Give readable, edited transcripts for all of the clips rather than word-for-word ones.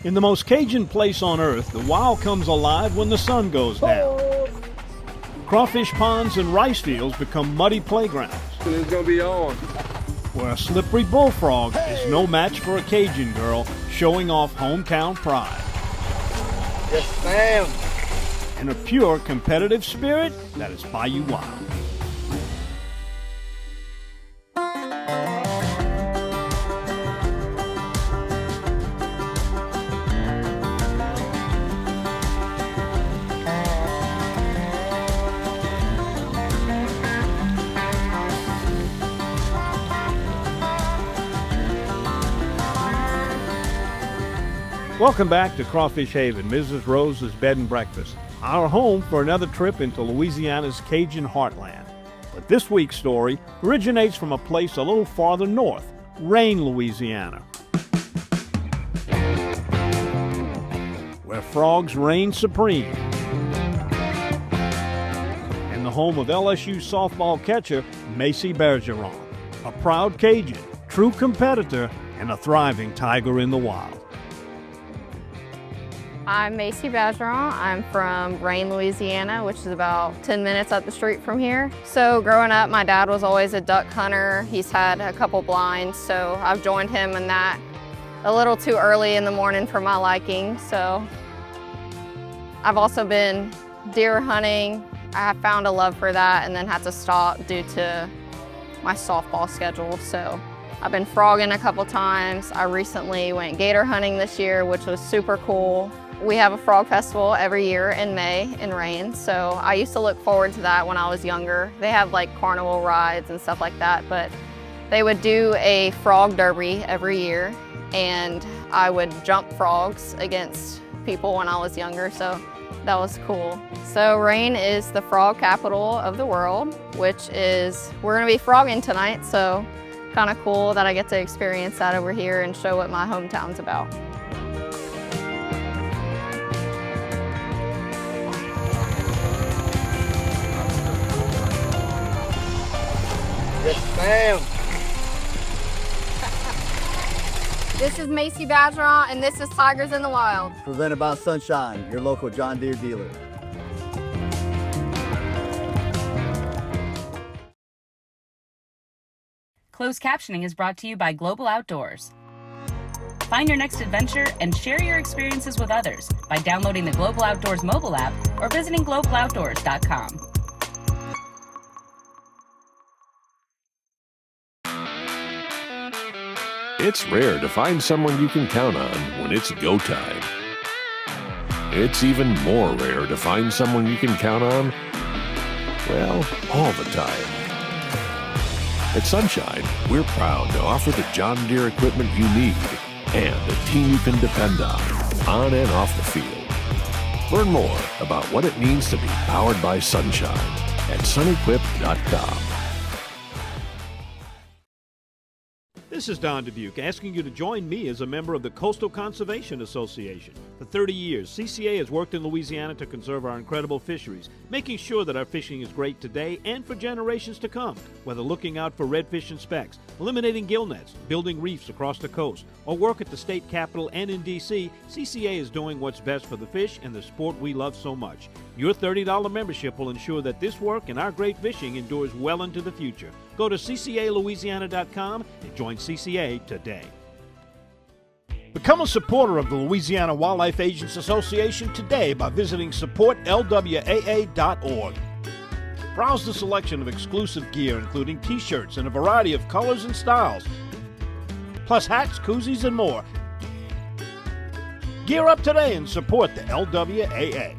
In the most Cajun place on earth, the wild comes alive when the sun goes down. Crawfish ponds and rice fields become muddy playgrounds. It's gonna be on. Where a slippery bullfrog is no match for a Cajun girl showing off hometown pride. Yes, ma'am. And a pure competitive spirit that is Bayou wild. Welcome back to Crawfish Haven, Mrs. Rose's Bed and Breakfast, our home for another trip into Louisiana's Cajun heartland. But this week's story originates from a place a little farther north, Rayne, Louisiana, where frogs reign supreme, and the home of LSU Softball Catcher Maci Bergeron, a proud Cajun, true competitor, and a thriving tiger in the wild. I'm Maci Bergeron. I'm from Rayne, Louisiana, which is about 10 minutes up the street from here. So growing up, my dad was always a duck hunter. He's had a couple blinds, so I've joined him in that a little too early in the morning for my liking. So I've also been deer hunting. I found a love for that and then had to stop due to my softball schedule. So I've been frogging a couple times. I recently went gator hunting this year, which was super cool. We have a frog festival every year in May in Rayne, so I used to look forward to that when I was younger. They have like carnival rides and stuff like that, but they would do a frog derby every year, and I would jump frogs against people when I was younger, so that was cool. So Rayne is the frog capital of the world, which is, we're gonna be frogging tonight, so kind of cool that I get to experience that over here and show what my hometown's about. Yes, ma'am. This is Maci Bergeron, and this is Tigers in the Wild. Presented by Sunshine, your local John Deere dealer. Closed captioning is brought to you by Global Outdoors. Find your next adventure and share your experiences with others by downloading the Global Outdoors mobile app or visiting globaloutdoors.com. It's rare to find someone you can count on when it's go time. It's even more rare to find someone you can count on, well, all the time. At Sunshine, we're proud to offer the John Deere equipment you need and a team you can depend on and off the field. Learn more about what it means to be powered by Sunshine at sunequip.com. This is Don Dubuque asking you to join me as a member of the Coastal Conservation Association. For 30 years, CCA has worked in Louisiana to conserve our incredible fisheries, making sure that our fishing is great today and for generations to come. Whether looking out for redfish and specks, eliminating gill nets, building reefs across the coast, or work at the state capitol and in D.C., CCA is doing what's best for the fish and the sport we love so much. Your $30 membership will ensure that this work and our great fishing endures well into the future. Go to ccalouisiana.com and join CCA today. Become a supporter of the Louisiana Wildlife Agents Association today by visiting supportlwaa.org. Browse the selection of exclusive gear, including t-shirts in a variety of colors and styles, plus hats, koozies, and more. Gear up today and support the LWAA.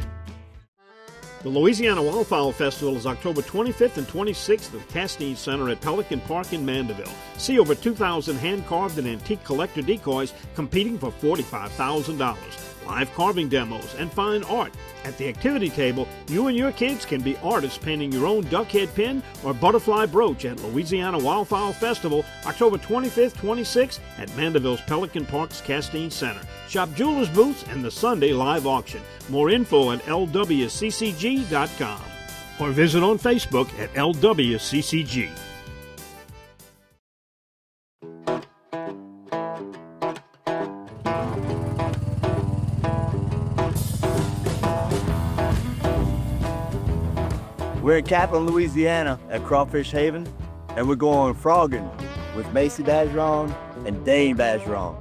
The Louisiana Wildfowl Festival is October 25th and 26th at the Casting Center at Pelican Park in Mandeville. See over 2,000 hand-carved and antique collector decoys competing for $45,000. Live carving demos and fine art. At the activity table, you and your kids can be artists painting your own duck head pin or butterfly brooch at Louisiana Wildfowl Festival, October 25th, 26th at Mandeville's Pelican Park's Casting Center. Shop jewelers' booths and the Sunday live auction. More info at lwccg.com or visit on Facebook at LWCCG. We're in Kaplan, Louisiana at Crawfish Haven, and we're going frogging with Maci Bergeron and Dane Bergeron.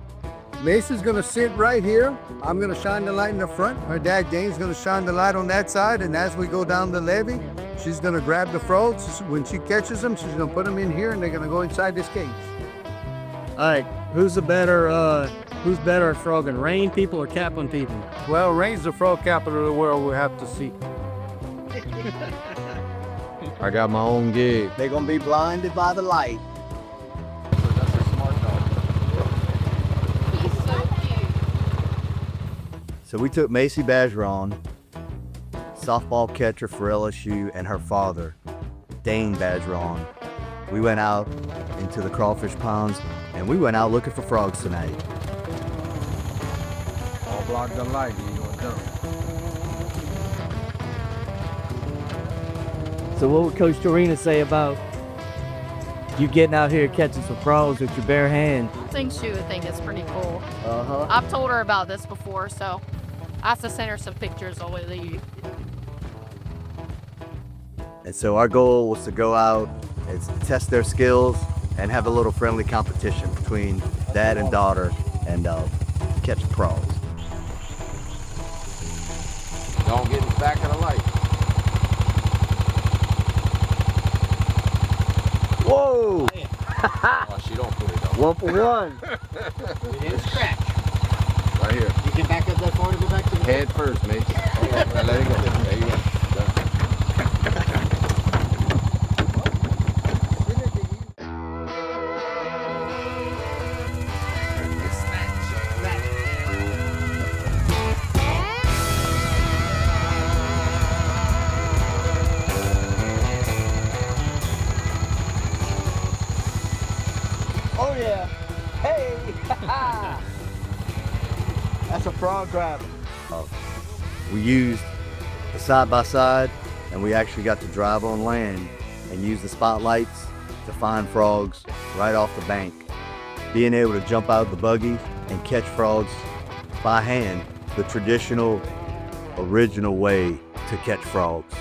Macy's gonna sit right here. I'm gonna shine the light in the front. Her dad Dane's gonna shine the light on that side, and as we go down the levee, she's gonna grab the frogs. When she catches them, she's gonna put them in here, and they're gonna go inside this cage. All right, who's better at frogging, Rayne people or Kaplan people? Well, Rayne's the frog capital of the world. We have to see. I got my own gig. They're gonna be blinded by the light. That's a smart dog. He's so cute. So we took Maci Bergeron, softball catcher for LSU, and her father, Dane Bergeron. We went out into the crawfish ponds, and we went out looking for frogs tonight. All block the light, you gonna jump. So what would Coach Rayne say about you getting out here catching some frogs with your bare hand? I think she would think it's pretty cool. Uh-huh. I've told her about this before, so I have to send her some pictures of what you. And so our goal was to go out and test their skills and have a little friendly competition between dad and daughter and catch frogs. Don't get in the back of the light. Whoa! Oh, she don't put it on. 1 for 1. It is scratch. Right here. You can back up that far to go back to the Head first, mate. Now let it go. There you go. Done. Oh yeah! Hey! That's a frog grabber. We used the side-by-side, and we actually got to drive on land and use the spotlights to find frogs right off the bank. Being able to jump out of the buggy and catch frogs by hand, the traditional, original way to catch frogs.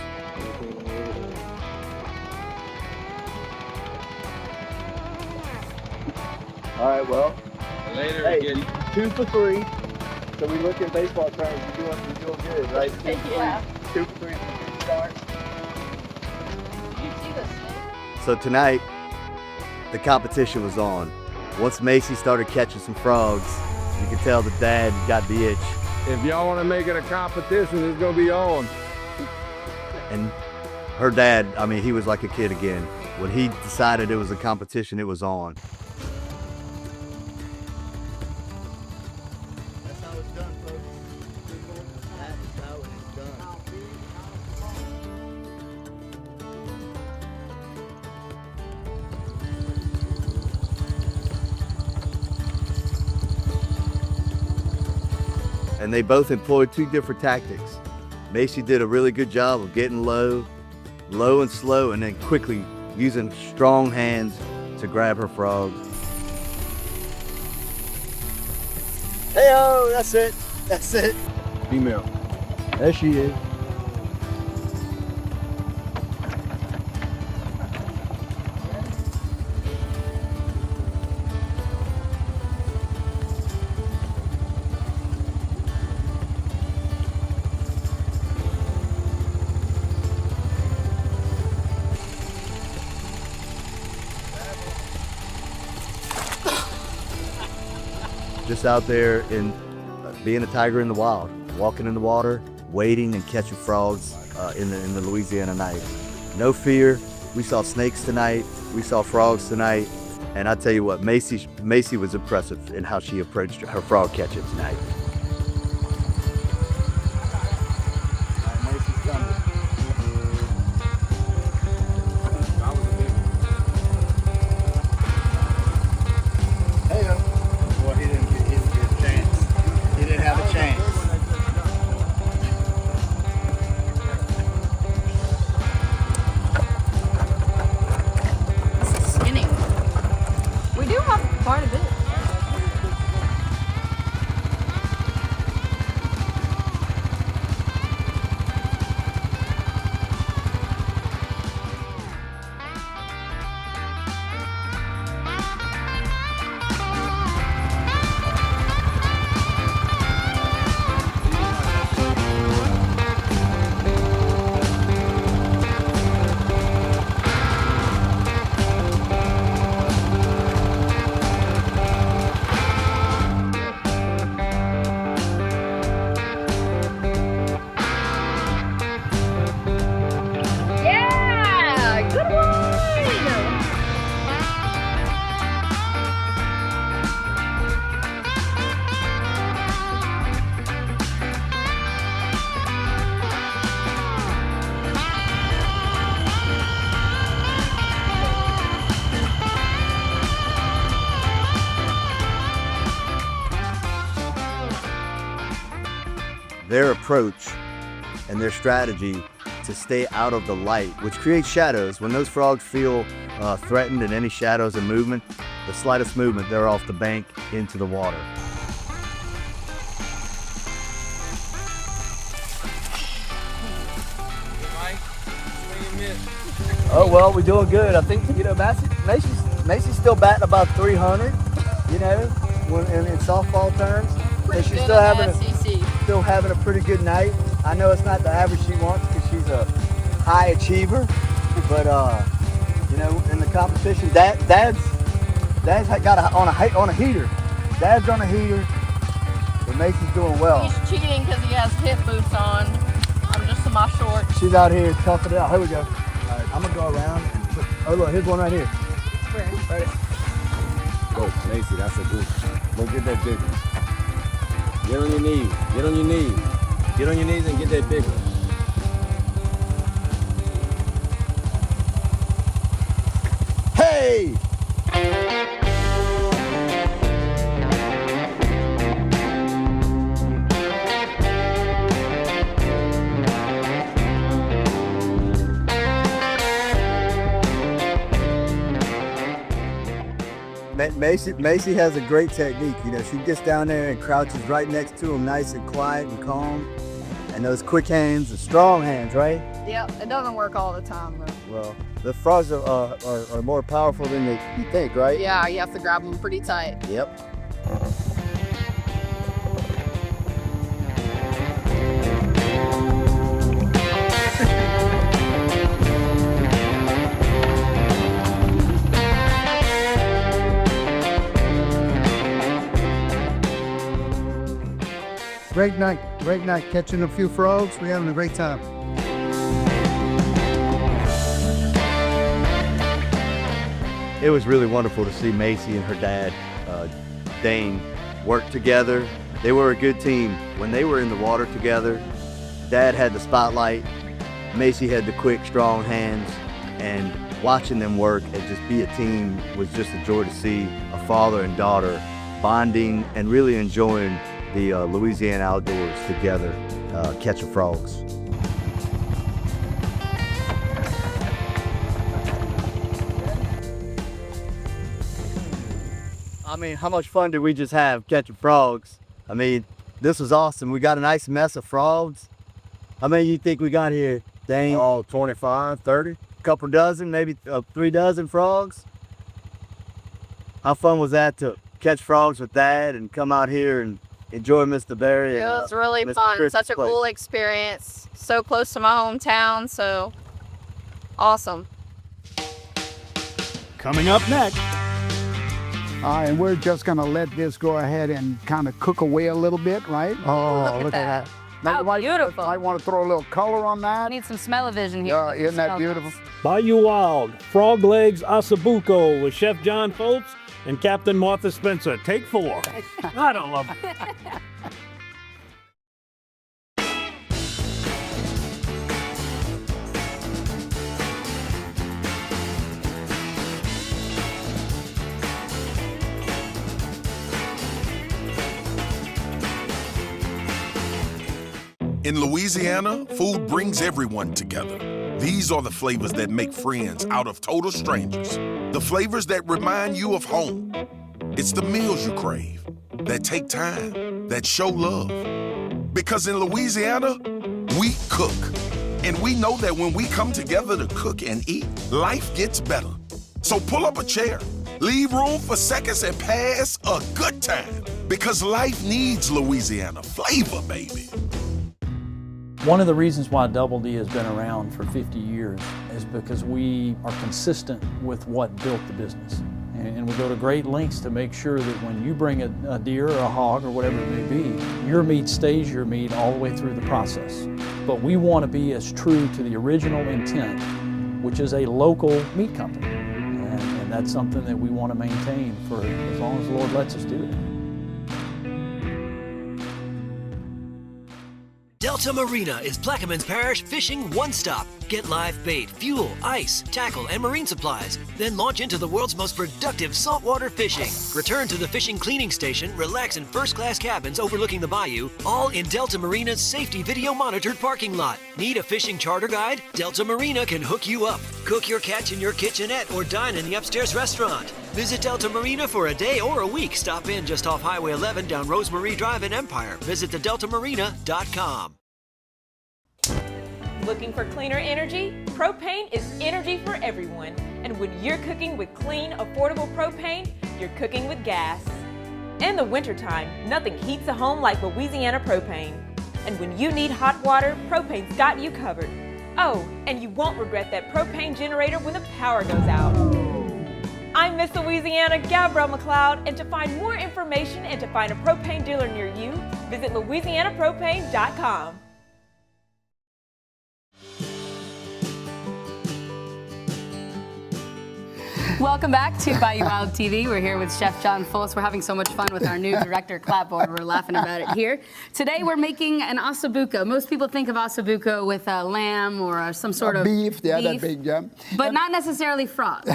All right, well, Later, hey, kitty. 2 for 3. So we look in baseball terms, you're doing good, right? 2 for 3. Yeah. 2 for 3 is a good start. Did you see the snake? So tonight, the competition was on. Once Macy started catching some frogs, you could tell the dad got the itch. If y'all want to make it a competition, it's gonna be on. And her dad, I mean, he was like a kid again. When he decided it was a competition, it was on. That's how it's done, folks. That is how it is done. And they both employed 2 different tactics. Macy did a really good job of getting low and slow, and then quickly using strong hands to grab her frogs. Hey-oh, that's it. That's it. Female. There she is. Just out there in being a tiger in the wild, walking in the water, wading and catching frogs in the Louisiana night. No fear. We saw snakes tonight. We saw frogs tonight. And I tell you what, Macy was impressive in how she approached her frog catching tonight. Skinny. We do have quite a bit. their approach and their strategy to stay out of the light, which creates shadows. When those frogs feel threatened and any shadows and movement, the slightest movement, they're off the bank into the water. Oh, well, we're doing good. I think, you know, Macy's still batting about 300, you know, in softball terms. So she's still having a pretty good night. I know it's not the average she wants because she's a high achiever, but you know, in the competition, Dad's got on a heater. Dad's on a heater, but Macy's doing well. He's cheating because he has hip boots on. I'm just in my shorts. She's out here toughing it out. Here we go. All right, I'm gonna go around and put. Oh look, here's one right here. Where? Ready? Go, Macy, that's a good. Go get that big one. Get on your knees. Get on your knees. Get on your knees and get that big one. Hey! Macy has a great technique. You know, she gets down there and crouches right next to him, nice and quiet and calm. And those quick hands, the strong hands, right? Yep, it doesn't work all the time though. Well, the frogs are more powerful than you think, right? Yeah, you have to grab them pretty tight. Yep. Great night catching a few frogs. We're having a great time. It was really wonderful to see Macy and her dad, Dane, work together. They were a good team. When they were in the water together, Dad had the spotlight, Macy had the quick, strong hands, and watching them work and just be a team was just a joy to see a father and daughter bonding and really enjoying the Louisiana outdoors together, catching frogs. I mean, how much fun did we just have catching frogs? I mean, this was awesome. We got a nice mess of frogs. How many you think we got here, Dane? Oh, 25, 30. Couple dozen, maybe 3 dozen frogs. How fun was that to catch frogs with Dad and come out here and enjoy Mr. Berry? It was really fun. Such a cool experience. So close to my hometown, so awesome. Coming up next. And we're just gonna let this go ahead and kind of cook away a little bit, right? Oh, look at that. How beautiful. I want to throw a little color on that. I need some smell-o-vision here. Yeah, isn't that beautiful? Bayou Wild, Frog Legs Osso Buco with Chef John Folse and Captain Martha Spencer. Take 4. I don't love it. In Louisiana, food brings everyone together. These are the flavors that make friends out of total strangers. The flavors that remind you of home. It's the meals you crave, that take time, that show love. Because in Louisiana, we cook. And we know that when we come together to cook and eat, life gets better. So pull up a chair, leave room for seconds and pass a good time. Because life needs Louisiana flavor, baby. One of the reasons why Double D has been around for 50 years is because we are consistent with what built the business. And we go to great lengths to make sure that when you bring a deer or a hog or whatever it may be, your meat stays your meat all the way through the process. But we want to be as true to the original intent, which is a local meat company. And that's something that we want to maintain for as long as the Lord lets us do it. Delta Marina is Plaquemines Parish fishing one-stop. Get live bait, fuel, ice, tackle, and marine supplies. Then launch into the world's most productive saltwater fishing. Return to the fishing cleaning station, relax in first-class cabins overlooking the bayou, all in Delta Marina's safety video-monitored parking lot. Need a fishing charter guide? Delta Marina can hook you up. Cook your catch in your kitchenette or dine in the upstairs restaurant. Visit Delta Marina for a day or a week. Stop in just off Highway 11 down Rosemary Drive in Empire. Visit thedeltamarina.com. Looking for cleaner energy? Propane is energy for everyone. And when you're cooking with clean, affordable propane, you're cooking with gas. In the wintertime, nothing heats a home like Louisiana propane. And when you need hot water, propane's got you covered. Oh, and you won't regret that propane generator when the power goes out. I'm Miss Louisiana, Gabrielle McLeod, and to find more information and to find a propane dealer near you, visit louisianapropane.com. Welcome back to Bayou Wild TV. We're here with Chef John Folse. We're having so much fun with our new director clapboard. We're laughing about it here. Today we're making an Osso Buco. Most people think of Osso Buco with a lamb or some sort of beef. Yeah, that big, yeah. But not necessarily frog.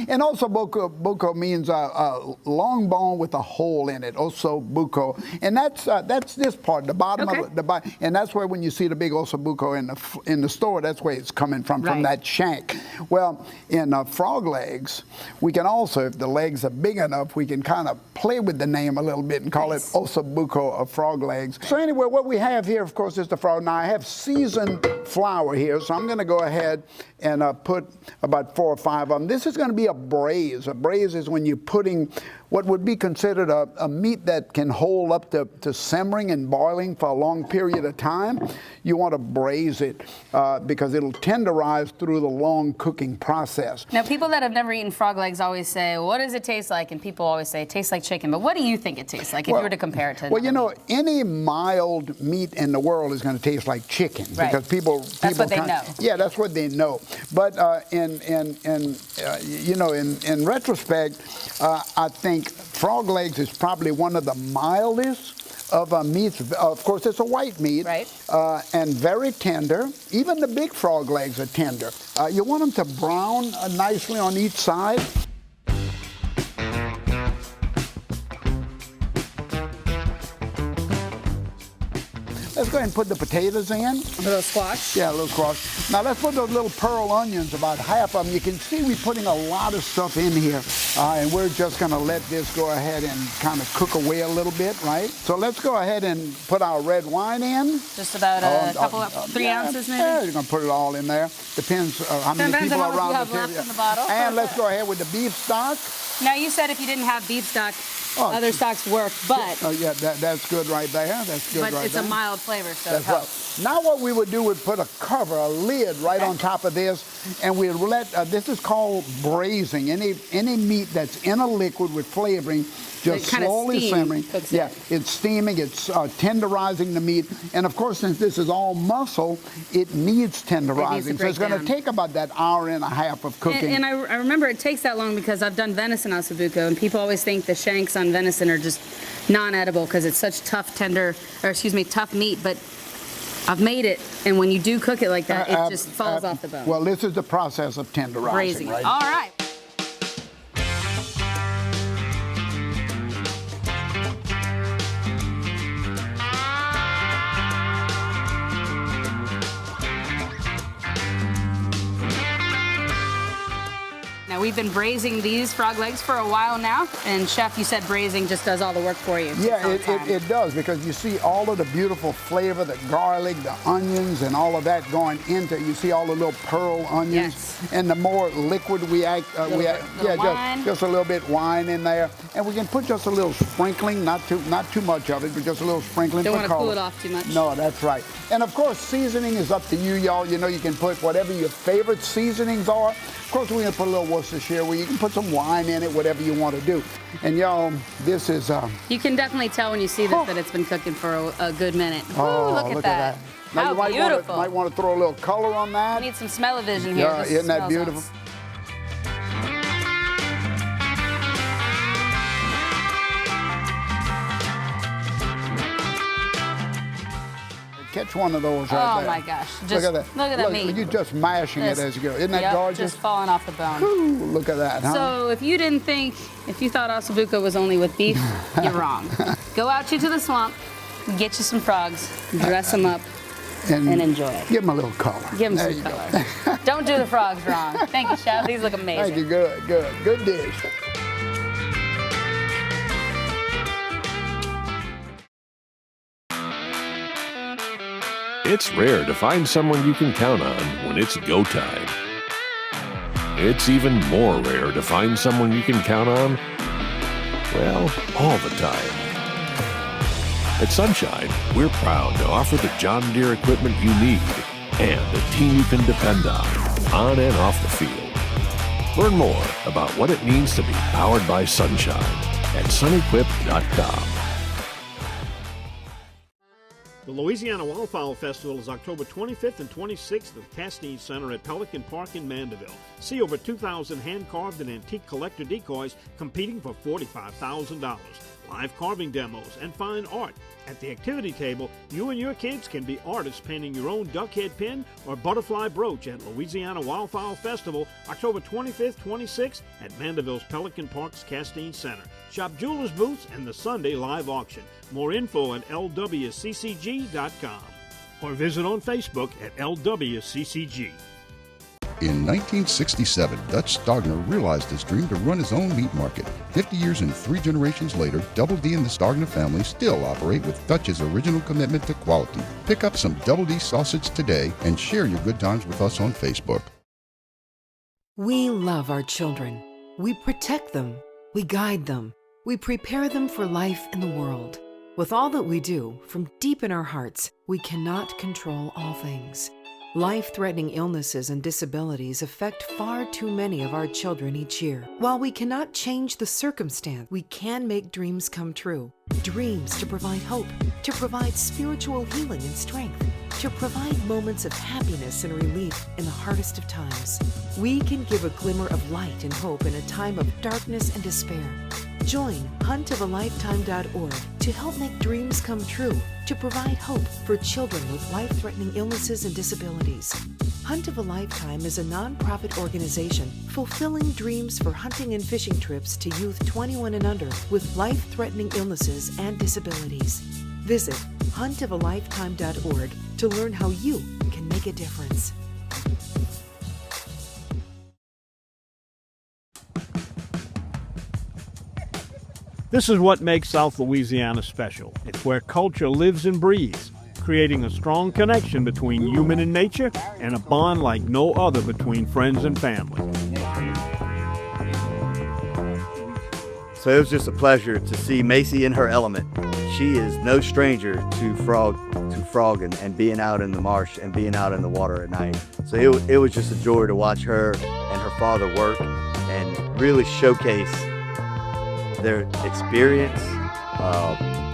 And also buco means a long bone with a hole in it. Osso Buco, and that's this part, the bottom of it, and that's where when you see the big Osso Buco in the store, that's where it's coming from that shank. Well, in frog legs, we can also, if the legs are big enough, we can kind of play with the name a little bit and call it Osso Buco of frog legs. So anyway, what we have here, of course, is the frog. Now I have seasoned flour here, so I'm going to go ahead and put about 4 or 5 of them. This is going to be a braise. A braise is when you're putting what would be considered a meat that can hold up to simmering and boiling for a long period of time. You want to braise it because it'll tenderize through the long cooking process. Now, people that have never eaten frog legs always say, what does it taste like? And people always say it tastes like chicken. But what do you think it tastes like if you were to compare it to Well, you know, any mild meat in the world is going to taste like chicken because people that's what they know. Yeah, that's what they know. But in retrospect, I think frog legs is probably one of the mildest of meats. Of course, it's a white meat, and very tender. Even the big frog legs are tender. You want them to brown nicely on each side. Let's go ahead and put the potatoes in. A little squash? Yeah, a little squash. Now let's put those little pearl onions, about half of them. You can see we're putting a lot of stuff in here. And we're just going to let this go ahead and kind of cook away a little bit, right? So let's go ahead and put our red wine in. Just about a couple of 3 ounces maybe? Yeah, you're going to put it all in there. Depends how many people are around the table. In the bottle. And let's go ahead with the beef stock. Now you said if you didn't have beef stock, other stocks work, but... Oh, yeah, that's good right there. That's good right there. But it's a mild flavor, so that's it helps. Right. Now what we would do would put a cover, a lid right on top of this, and we'd let, this is called braising. Any meat that's in a liquid with flavoring, just slowly simmering. Yeah, it's steaming, it's tenderizing the meat. And of course, since this is all muscle, it needs tenderizing. So it's going to take about that hour and a half of cooking. And I remember it takes that long because I've done venison Osso Buco, and people always think the shanks on venison are just non-edible because it's such tough meat, but I've made it, and when you do cook it like that, it just falls off the bone. Well, this is the process of tenderizing. Braising it. All right. Now, we've been braising these frog legs for a while now, and Chef, you said braising just does all the work for you. Yeah, it does, because you see all of the beautiful flavor, the garlic, the onions, and all of that going into it. You see all the little pearl onions, and the more liquid we add, just a little bit wine in there, and we can put just a little sprinkling, not too much of it, but just a little sprinkling. Don't want to cool it off too much. No, that's right. And of course, seasoning is up to you, y'all. You know, you can put whatever your favorite seasonings are. Of course, we're going to put a little Worcestershire where you can put some wine in it, whatever you want to do. And y'all, this is... you can definitely tell when you see this that it's been cooking for a good minute. Oh, look at that. Now, How beautiful. You might want to throw a little color on that. We need some smell-o-vision here. Yeah, isn't that beautiful? Nice. Catch one of those right there. Oh my gosh. Look Just at that. look at that meat. You're just mashing it as you go. Isn't that Yep, gorgeous? just falling off the bone. Ooh, look at that, huh? So if you thought Osso Buco was only with beef, you're wrong. Go out to the swamp, get you some frogs, dress them up, and enjoy it. Give them a little color. Give them some color. Don't do the frogs wrong. Thank you, Chef. These look amazing. Thank you. Good dish. It's rare to find someone you can count on when it's go time. It's even more rare to find someone you can count on, well, all the time. At Sunshine, we're proud to offer the John Deere equipment you need and a team you can depend on and off the field. Learn more about what it means to be powered by Sunshine at sunequip.com. The Louisiana Wildfowl Festival is October 25th and 26th at the Castine Center at Pelican Park in Mandeville. See over 2,000 hand-carved and antique collector decoys competing for $45,000. Live carving demos and fine art. At the activity table, you and your kids can be artists painting your own duck head pin or butterfly brooch at Louisiana Wildfowl Festival, October 25th, 26th at Mandeville's Pelican Park's Castine Center. Shop jewelers' booths and the Sunday live auction. More info at lwccg.com or visit on Facebook at LWCCG. In 1967, Dutch Stogner realized his dream to run his own meat market. 50 years and 3 generations later, Double D and the Stogner family still operate with Dutch's original commitment to quality. Pick up some Double D sausage today and share your good times with us on Facebook. We love our children. We protect them. We guide them. We prepare them for life in the world. With all that we do, from deep in our hearts, we cannot control all things. Life-threatening illnesses and disabilities affect far too many of our children each year. While we cannot change the circumstance, we can make dreams come true. Dreams to provide hope, to provide spiritual healing and strength, to provide moments of happiness and relief in the hardest of times. We can give a glimmer of light and hope in a time of darkness and despair. Join huntofalifetime.org to help make dreams come true, to provide hope for children with life-threatening illnesses and disabilities. Hunt of a Lifetime is a non-profit organization fulfilling dreams for hunting and fishing trips to youth 21 and under with life-threatening illnesses and disabilities. Visit huntofalifetime.org to learn how you can make a difference. This is what makes South Louisiana special. It's where culture lives and breathes, creating a strong connection between human and nature and a bond like no other between friends and family. So it was just a pleasure to see Macy in her element. She is no stranger to frogging and being out in the marsh and being out in the water at night. So it was just a joy to watch her and her father work and really showcase their experience,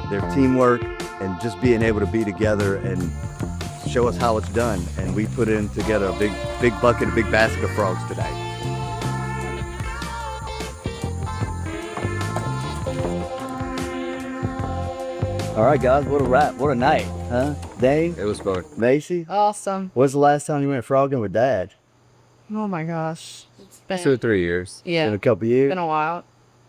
their teamwork, and just being able to be together and show us how it's done. And we put in together a big bucket, a big basket of frogs today. All right, guys, what a wrap, what a night, huh? Dane? It was fun. Macy? Awesome. When's the last time you went frogging with Dad? Oh my gosh. It's been 2 or 3 years. Yeah. In a couple years? Been a while.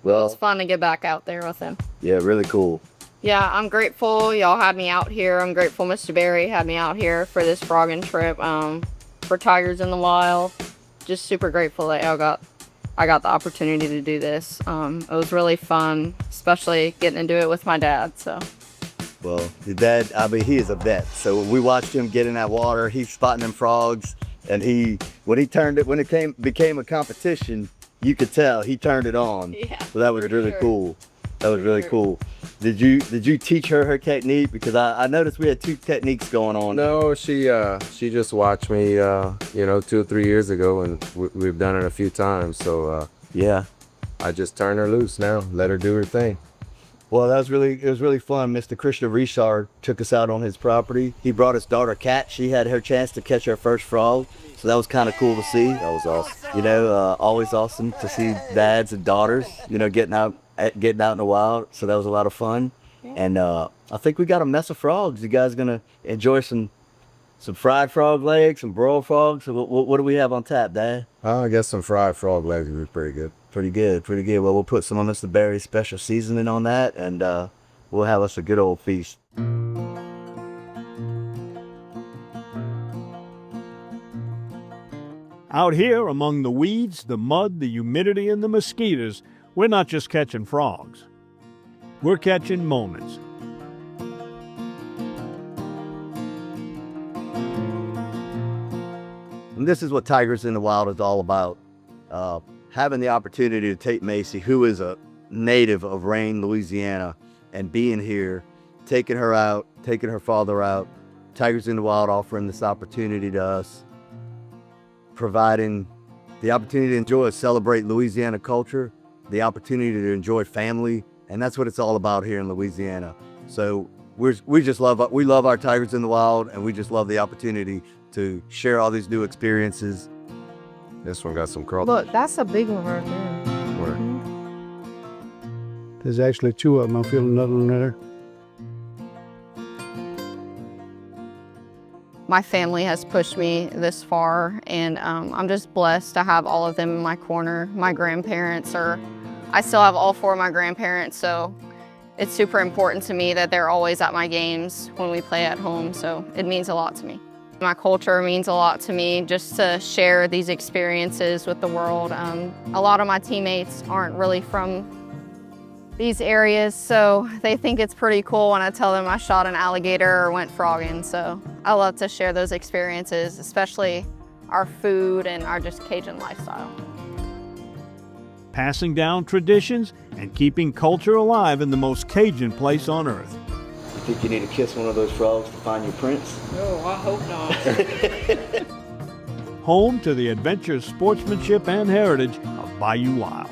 Well, It's fun to get back out there with him. yeah, really cool. Yeah, I'm grateful y'all had me out here. I'm grateful Mr. Barry had me out here for this frogging trip, for Tigers in the Wild. Just super grateful that I got the opportunity to do this. It was really fun, especially getting to do it with my dad, so. Well, your dad, I mean, he is a vet. So we watched him get in that water. He's spotting them frogs, and when it became a competition, you could tell he turned it on. Yeah, so that was really cool. That was really cool. Did you teach her technique? Because I noticed we had 2 techniques going on. No, she just watched me, 2 or 3 years ago, and we've done it a few times. So yeah, I just turned her loose now, let her do her thing. Well, it was really fun. Mr. Christian Richard took us out on his property. He brought his daughter Kat. She had her chance to catch her first frog, so that was kind of cool to see. That was awesome. Always awesome to see dads and daughters, getting out in the wild. So that was a lot of fun. And I think we got a mess of frogs. You guys gonna enjoy some fried frog legs, some broiled frogs. So what do we have on tap, Dad? I guess some fried frog legs would be pretty good. Pretty good, pretty good. Well, we'll put some of Mr. Barry's special seasoning on that, and we'll have us a good old feast. Out here among the weeds, the mud, the humidity, and the mosquitoes, we're not just catching frogs. We're catching moments. And this is what Tigers in the Wild is all about. Having the opportunity to take Macy, who is a native of Rayne, Louisiana, and being here, taking her out, taking her father out. Tigers in the Wild offering this opportunity to us, providing the opportunity to enjoy and celebrate Louisiana culture, the opportunity to enjoy family, and that's what it's all about here in Louisiana. So we love our Tigers in the Wild, and we just love the opportunity to share all these new experiences. This one got some crawfish. Look, that's a big one right there. Where? There's actually 2 of them. I feel another one there. My family has pushed me this far, and I'm just blessed to have all of them in my corner. My grandparents I still have all 4 of my grandparents, so it's super important to me that they're always at my games when we play at home, so it means a lot to me. My culture means a lot to me, just to share these experiences with the world. A lot of my teammates aren't really from these areas, so they think it's pretty cool when I tell them I shot an alligator or went frogging. So I love to share those experiences, especially our food and our just Cajun lifestyle. Passing down traditions and keeping culture alive in the most Cajun place on earth. You think you need to kiss one of those frogs to find your prince? Oh, I hope not. Home to the adventure, sportsmanship, and heritage of Bayou Wild.